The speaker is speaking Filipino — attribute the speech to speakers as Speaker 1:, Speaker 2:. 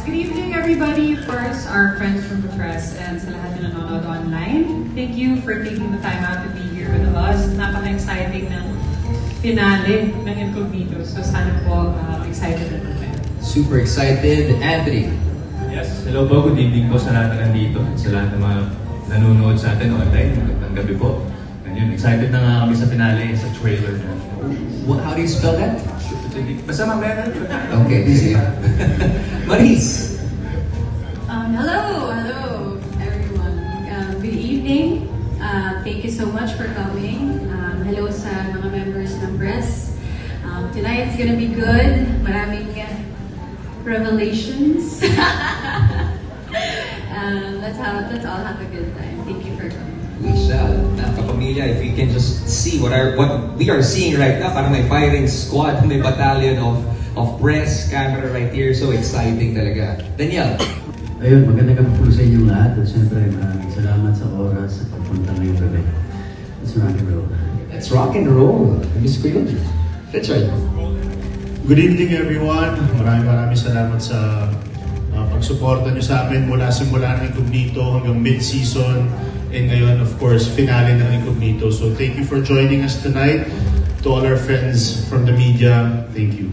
Speaker 1: Good evening, everybody. First, our friends from the press and sa lahat na nanonood online. Thank you for taking the time out to be here with us. Napaka-exciting ng finale ng Incognito. So sana po excited na natin.
Speaker 2: Super excited. Anthony.
Speaker 3: Yes, hello po. Good evening po sa lahat na nandito. Sa lahat ng mga nanonood sa atin online. Magandang gabi po. And yun, excited na nga kami sa finale, sa trailer.
Speaker 2: How do you spell that?
Speaker 3: Basta mamaya na.
Speaker 2: Okay, sige. Maris.
Speaker 4: Hello everyone. Good evening. Thank you so much for coming. Hello sa mga members ng press. Tonight's gonna be good. Maraming revelations. Let's all have a good time. Thank you for coming.
Speaker 5: We shall. Kapamilya, if we can just see what we are seeing right now, parang may firing squad, may battalion of press, camera right here. So exciting talaga. Daniel.
Speaker 6: Ayun, magandang gabi po sa inyong lahat. At syempre, maraming salamat sa oras sa pagpunta ngayong gabi. Let's rock and roll.
Speaker 2: Let's rock and roll. Miss Queen. Richard.
Speaker 7: Good evening, everyone. Maraming salamat sa pagsuporta nyo sa amin mula simula ng Incognito hanggang mid-season. And ngayon, of course, finale ng Incognito. So thank you for joining us tonight. To all our friends from the media, thank you.